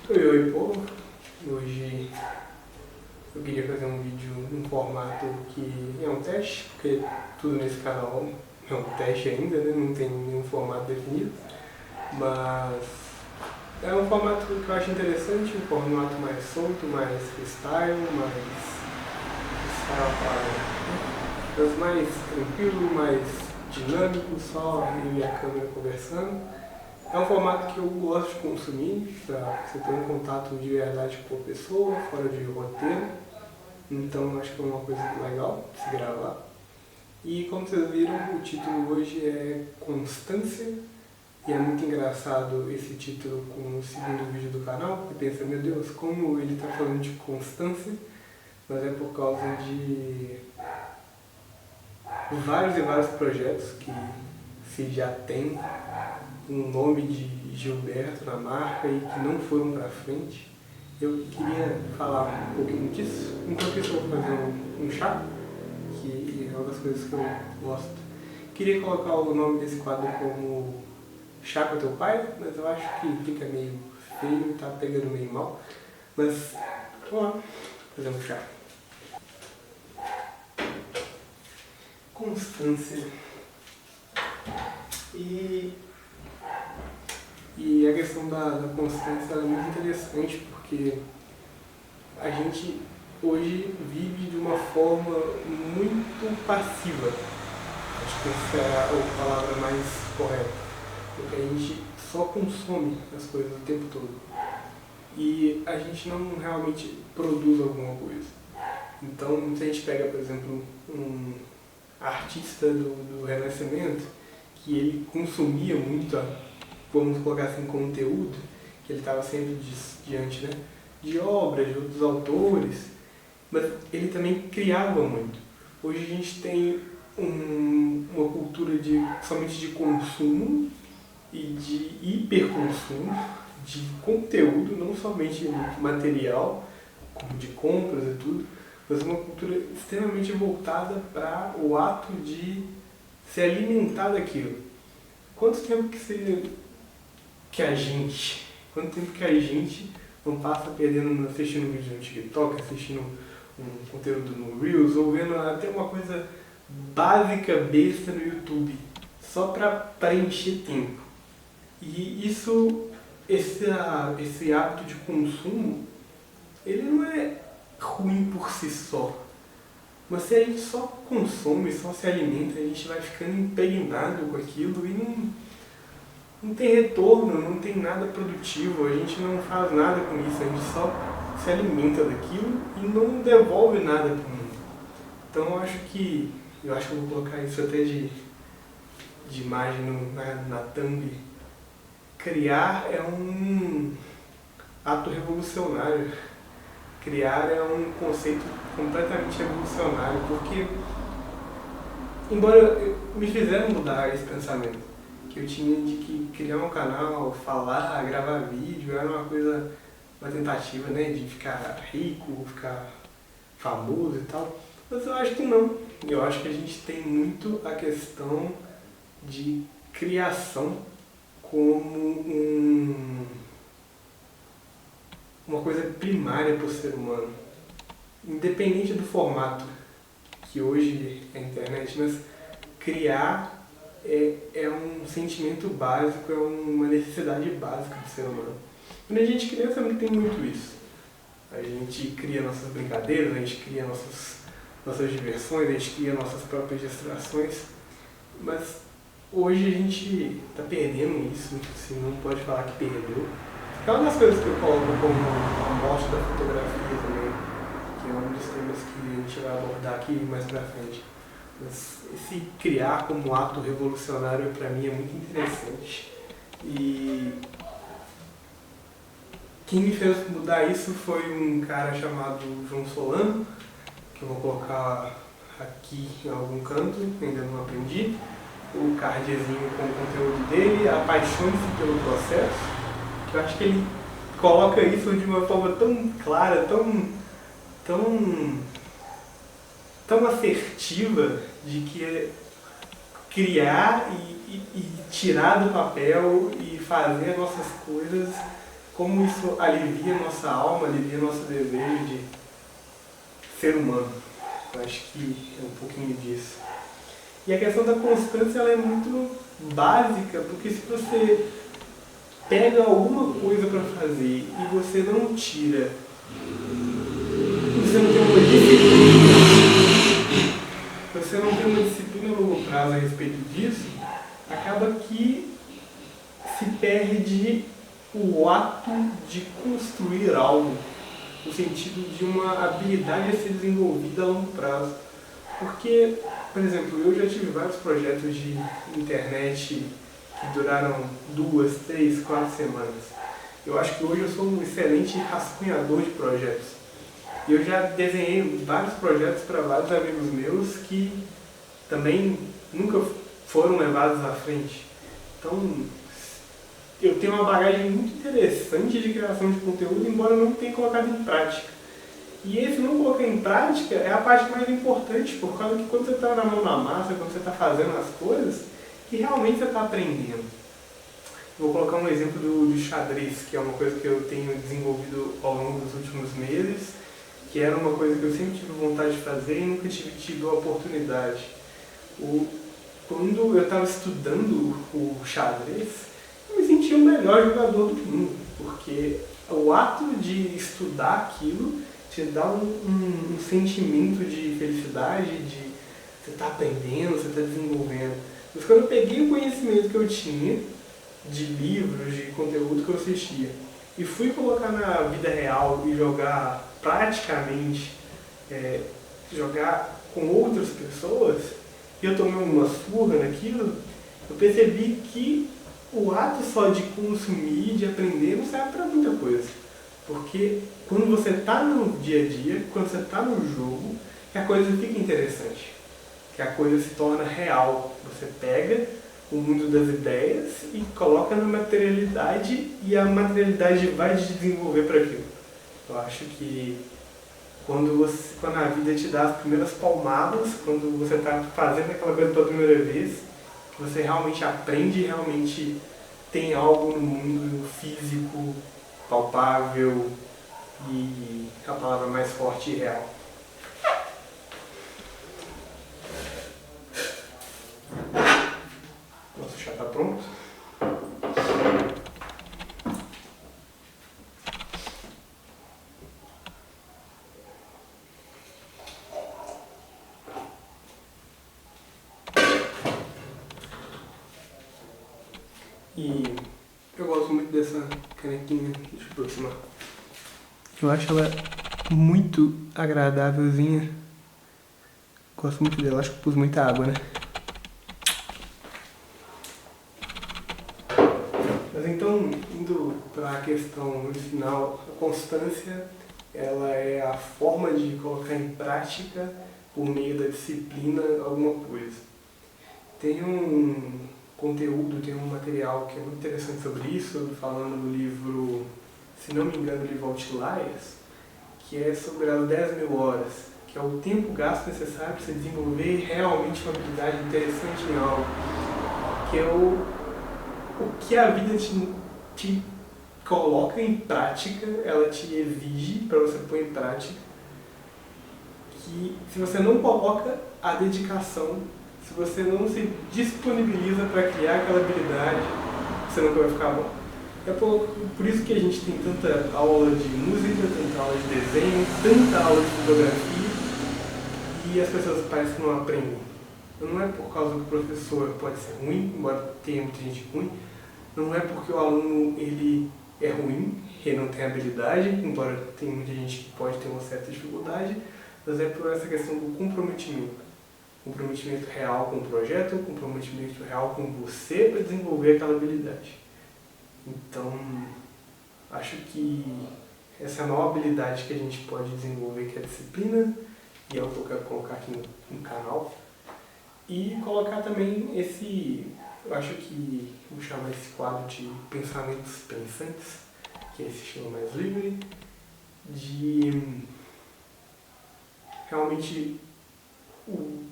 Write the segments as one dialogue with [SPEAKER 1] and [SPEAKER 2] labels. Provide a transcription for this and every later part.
[SPEAKER 1] Oi, povo. Hoje eu queria fazer um vídeo num formato que é um teste, porque tudo nesse canal é um teste ainda, né? Não tem nenhum formato definido. Mas é um formato que eu acho interessante, um formato mais solto, mais freestyle, mas mais tranquilo, mais dinâmico, só eu e a câmera conversando. É um formato que eu gosto de consumir, para você ter um contato de verdade com a pessoa, fora de roteiro. Então acho que é uma coisa legal de se gravar. E como vocês viram, o título hoje é Constância. E é muito engraçado esse título com o segundo vídeo do canal, porque pensa, meu Deus, como ele está falando de constância, mas é por causa de vários e vários projetos que se já tem um nome de Gilberto na marca e que não foram para frente. Eu queria falar um pouquinho disso. Enquanto isso eu vou fazer um chá, que é uma das coisas que eu gosto. Queria colocar o nome desse quadro como Chá com Teu Pai, mas eu acho que fica meio feio, tá pegando meio mal. Mas vamos lá, fazer um chá. Constância. E a questão da constância é muito interessante, porque a gente hoje vive de uma forma muito passiva. Acho que essa é a palavra mais correta. Porque a gente só consome as coisas o tempo todo. E a gente não realmente produz alguma coisa. Então, se a gente pega, por exemplo, um artista do Renascimento, que ele consumia muito, vamos colocar assim, conteúdo, que ele estava sempre diante, né, de obras, de outros autores, mas ele também criava muito. Hoje a gente tem uma cultura somente de consumo e de hiperconsumo de conteúdo, não somente material, como de compras e tudo, mas uma cultura extremamente voltada para o ato de se alimentar daquilo. Quanto tempo que a gente não passa perdendo assistindo um vídeo no TikTok, assistindo um conteúdo no Reels, ou vendo até uma coisa básica, besta no YouTube, só para preencher tempo. E esse hábito de consumo, ele não é ruim por si só. Mas se a gente só consome, só se alimenta, a gente vai ficando impregnado com aquilo e não tem retorno, não tem nada produtivo, a gente não faz nada com isso, a gente só se alimenta daquilo e não devolve nada para o mundo. Então eu acho que eu vou colocar isso até de imagem na thumb. Criar é um ato revolucionário. Criar é um conceito completamente revolucionário, porque, embora me fizeram mudar esse pensamento, que eu tinha de que criar um canal, falar, gravar vídeo, era uma tentativa, né, de ficar rico, ficar famoso e tal, mas eu acho que não. Eu acho que a gente tem muito a questão de criação como uma coisa primária para o ser humano, independente do formato que hoje é a internet, mas criar é um sentimento básico, é uma necessidade básica do ser humano. Quando a gente criança não tem muito isso. A gente cria nossas brincadeiras, a gente cria nossas diversões, a gente cria nossas próprias distrações, mas hoje a gente está perdendo isso, se não pode falar que perdeu. É uma das coisas que eu coloco como a morte da fotografia também, que é um dos temas que a gente vai abordar aqui mais pra frente. Mas esse criar como ato revolucionário para mim é muito interessante. E quem me fez mudar isso foi um cara chamado João Solano, que eu vou colocar aqui em algum canto, ainda não aprendi. O cardzinho com o conteúdo dele, apaixone-se pelo processo. Eu acho que ele coloca isso de uma forma tão clara, tão assertiva, de que é criar e tirar do papel e fazer nossas coisas como isso alivia nossa alma, alivia nosso desejo de ser humano. Eu acho que é um pouquinho disso. E a questão da constância ela é muito básica, porque se você pega alguma coisa para fazer e você não tira, você não tem uma disciplina, você não tem uma disciplina a longo prazo a respeito disso, acaba que se perde o ato de construir algo, no sentido de uma habilidade a ser desenvolvida a longo prazo. Porque, por exemplo, eu já tive vários projetos de internet que duraram 2, 3, 4 semanas. Eu acho que hoje eu sou um excelente rascunhador de projetos. E eu já desenhei vários projetos para vários amigos meus que também nunca foram levados à frente. Então, eu tenho uma bagagem muito interessante de criação de conteúdo, embora eu não tenha colocado em prática. E esse não colocar em prática é a parte mais importante, por causa que quando você está na mão na massa, quando você está fazendo as coisas, que realmente você está aprendendo. Vou colocar um exemplo do xadrez, que é uma coisa que eu tenho desenvolvido ao longo dos últimos meses, que era uma coisa que eu sempre tive vontade de fazer e nunca tive tido a oportunidade. Quando eu estava estudando o xadrez, eu me sentia o melhor jogador do mundo, porque o ato de estudar aquilo te dá um sentimento de felicidade, de você estar aprendendo, você estar desenvolvendo. Mas quando eu peguei o conhecimento que eu tinha, de livros, de conteúdo que eu assistia, e fui colocar na vida real e jogar praticamente, jogar com outras pessoas, e eu tomei uma surra naquilo, eu percebi que o ato só de consumir, de aprender, não serve para muita coisa. Porque quando você está no dia a dia, quando você está no jogo, que a coisa fica interessante, que a coisa se torna real. Você pega o mundo das ideias e coloca na materialidade e a materialidade vai te desenvolver para aquilo. Eu acho que quando a vida te dá as primeiras palmadas, quando você está fazendo aquela coisa pela primeira vez, você realmente aprende, realmente tem algo no mundo físico, palpável e a palavra mais forte e real. Nosso chá está pronto? E eu gosto muito dessa canequinha, deixa eu aproximar. Eu acho ela muito agradávelzinha. Gosto muito dela, acho que pus muita água, né? Mas então, indo para a questão no final, a constância ela é a forma de colocar em prática, por meio da disciplina, alguma coisa. Tem um conteúdo, tem um material que é muito interessante sobre isso, falando no livro, se não me engano, o livro Outliers, que é sobre as 10.000 horas, que é o tempo gasto necessário para você desenvolver realmente uma habilidade interessante em algo, que é o que a vida te coloca em prática, ela te exige para você pôr em prática, que se você não coloca a dedicação, se você não se disponibiliza para criar aquela habilidade, você nunca vai ficar bom. É por isso que a gente tem tanta aula de música, tanta aula de desenho, tanta aula de fotografia e as pessoas parecem que não aprendem. Não é por causa que o professor pode ser ruim, embora tenha muita gente ruim, não é porque o aluno ele é ruim, ele não tem habilidade, embora tenha muita gente que pode ter uma certa dificuldade, mas é por essa questão do comprometimento. Comprometimento real com o projeto, comprometimento real com você para desenvolver aquela habilidade. Então, acho que essa é a maior habilidade que a gente pode desenvolver, que é a disciplina, e é o que eu quero colocar aqui no canal. E colocar também eu acho que vou chamar esse quadro de pensamentos pensantes, que é esse estilo mais livre, de realmente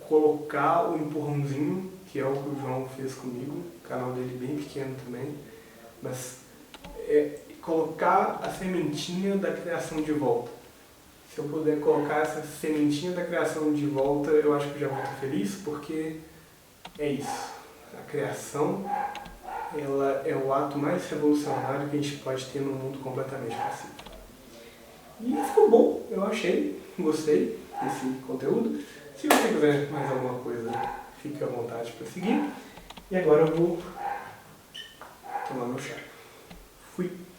[SPEAKER 1] colocar o empurrãozinho, que é o que o João fez comigo, o canal dele bem pequeno também, mas colocar a sementinha da criação de volta. Se eu puder colocar essa sementinha da criação de volta, eu acho que já vou estar feliz, porque é isso. A criação, ela é o ato mais revolucionário que a gente pode ter no mundo completamente passivo. E ficou bom, eu achei, gostei desse conteúdo. Se você quiser mais alguma coisa, fique à vontade para seguir. E agora eu vou tomar meu chá. Fui!